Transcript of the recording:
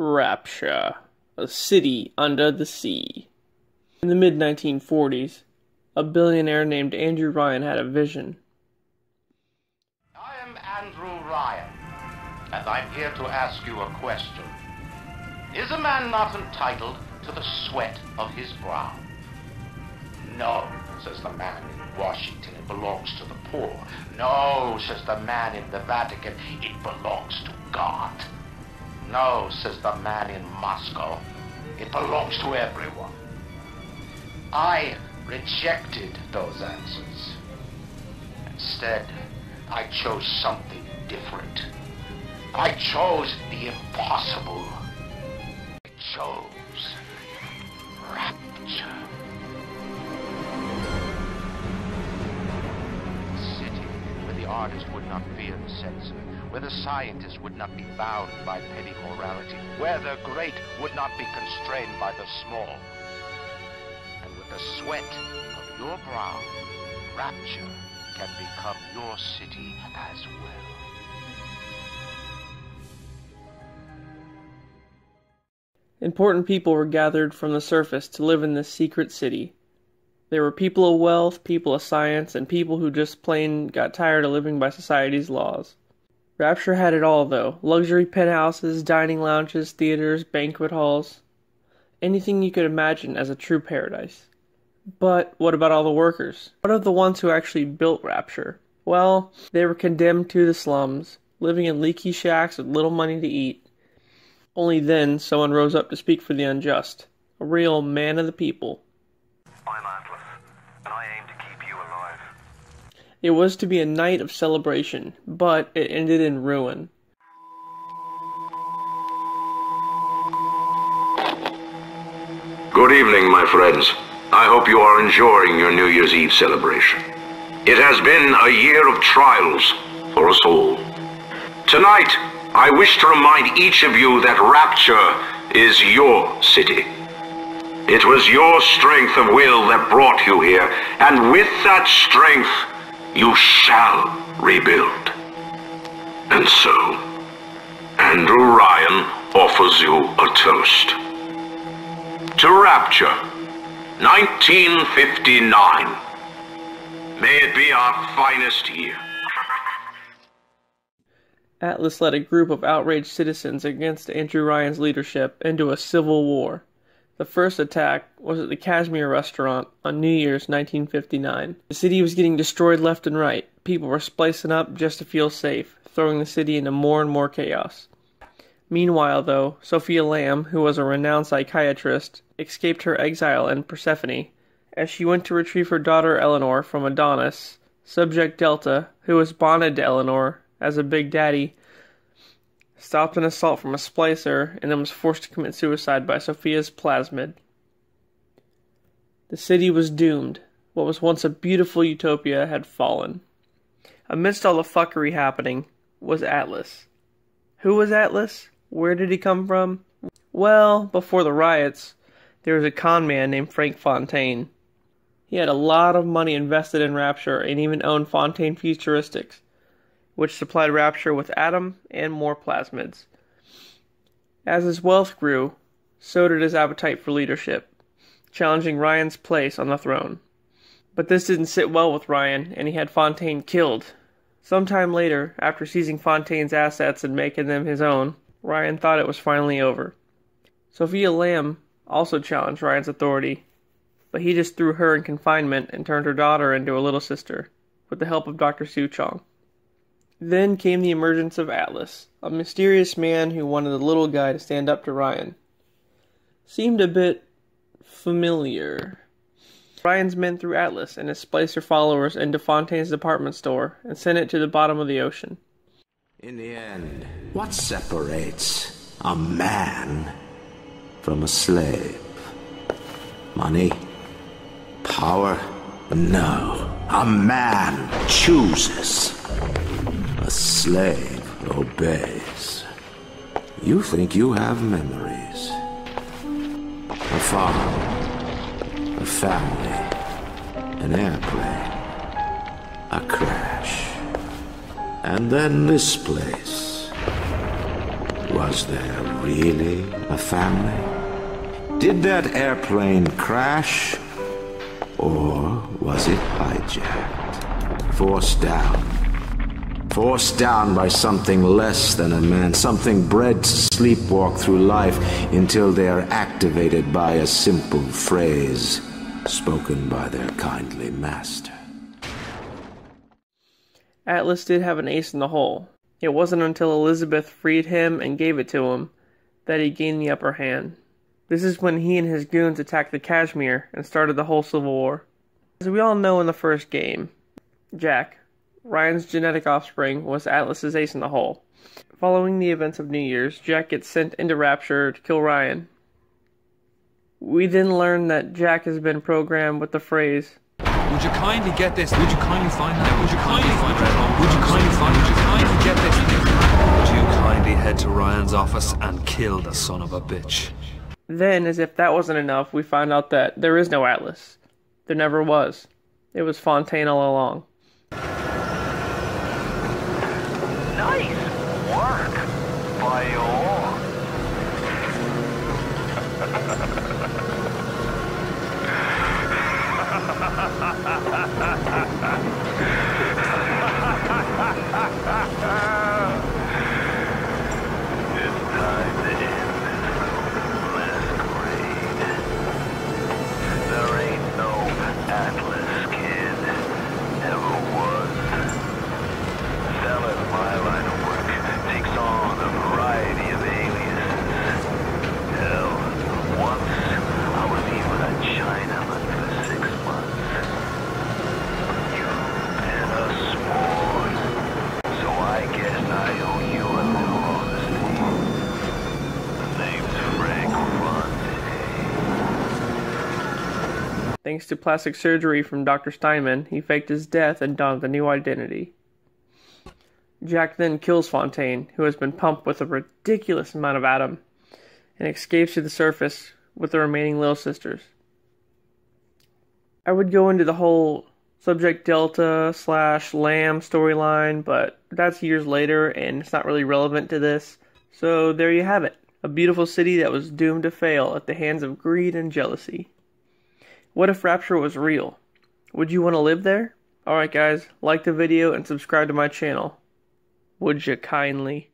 Rapture, a city under the sea. In the mid-1940s, a billionaire named Andrew Ryan had a vision. I am Andrew Ryan, and I'm here to ask you a question. Is a man not entitled to the sweat of his brow? No, says the man in Washington, it belongs to the poor. No, says the man in the Vatican, it belongs to God. No, says the man in Moscow, it belongs to everyone. I rejected those answers. Instead, I chose something different. I chose the impossible. I chose Rapture. A city where the artist would not fear the censor, where the scientist would not be bound by petty morality, where the great would not be constrained by the small. And with the sweat of your brow, Rapture can become your city as well. Important people were gathered from the surface to live in this secret city. There were people of wealth, people of science, and people who just plain got tired of living by society's laws. Rapture had it all, though. Luxury penthouses, dining lounges, theaters, banquet halls. Anything you could imagine as a true paradise. But what about all the workers? What of the ones who actually built Rapture? Well, they were condemned to the slums, living in leaky shacks with little money to eat. Only then someone rose up to speak for the unjust, a real man of the people. I'm Atlas, and I aim to keep you alive. It was to be a night of celebration, but it ended in ruin. Good evening, my friends. I hope you are enjoying your New Year's Eve celebration. It has been a year of trials for us all. Tonight, I wish to remind each of you that Rapture is your city. It was your strength of will that brought you here, and with that strength, you shall rebuild. And so, Andrew Ryan offers you a toast. To Rapture, 1959. May it be our finest year. Atlas led a group of outraged citizens against Andrew Ryan's leadership into a civil war. The first attack was at the Kashmir restaurant on New Year's 1959. The city was getting destroyed left and right. People were splicing up just to feel safe, throwing the city into more and more chaos. Meanwhile, though, Sophia Lamb, who was a renowned psychiatrist, escaped her exile in Persephone. As she went to retrieve her daughter Eleanor from Adonis, Subject Delta, who was bonded to Eleanor as a Big Daddy, stopped an assault from a splicer and then was forced to commit suicide by Sophia's plasmid. The city was doomed. What was once a beautiful utopia had fallen. Amidst all the fuckery happening was Atlas. Who was Atlas? Where did he come from? Well, before the riots, there was a con man named Frank Fontaine. He had a lot of money invested in Rapture and even owned Fontaine Futuristics, which supplied Rapture with Atom and more plasmids. As his wealth grew, so did his appetite for leadership, challenging Ryan's place on the throne. But this didn't sit well with Ryan, and he had Fontaine killed. Sometime later, after seizing Fontaine's assets and making them his own, Ryan thought it was finally over. Sophia Lamb also challenged Ryan's authority, but he just threw her in confinement and turned her daughter into a little sister, with the help of Dr. Suchong. Then came the emergence of Atlas, a mysterious man who wanted the little guy to stand up to Ryan. Seemed a bit familiar. Ryan's men threw Atlas and his splicer followers into Fontaine's department store and sent it to the bottom of the ocean. In the end, what separates a man from a slave? Money? Power? No. A man chooses. A slave obeys. You think you have memories. A farm, a family, an airplane, a crash, and then this place. Was there really a family? Did that airplane crash? Or was it hijacked? Forced down. Forced down by something less than a man, something bred to sleepwalk through life until they are activated by a simple phrase spoken by their kindly master. Atlas did have an ace in the hole. It wasn't until Elizabeth freed him and gave it to him that he gained the upper hand. This is when he and his goons attacked the Kashmir and started the whole civil war. As we all know in the first game, Jack, Ryan's genetic offspring, was Atlas's ace in the hole. Following the events of New Year's, Jack gets sent into Rapture to kill Ryan. We then learn that Jack has been programmed with the phrase, "Would you kindly get this? Would you kindly find that? Would you kindly find that? Would you kindly find? Would you kindly get this? Would you kindly head to Ryan's office and kill the son of a bitch?" Then, as if that wasn't enough, we find out that there is no Atlas. There never was. It was Fontaine all along. Nice work by all. It's time to end this masquerade. There ain't no Atlas, kid. Never was. Selling my line of work takes on a variety of aliases. Hell, once I was even a Chinaman for 6 months. You've been a sport, so I guess I owe you a little honesty. The name's Frank Fontaine. Thanks to plastic surgery from Dr. Steinman, he faked his death and donned a new identity. Jack then kills Fontaine, who has been pumped with a ridiculous amount of Atom, and escapes to the surface with the remaining Little Sisters. I would go into the whole Subject Delta / Lamb storyline, but that's years later and it's not really relevant to this. So there you have it. A beautiful city that was doomed to fail at the hands of greed and jealousy. What if Rapture was real? Would you want to live there? Alright guys, like the video and subscribe to my channel. Would you kindly?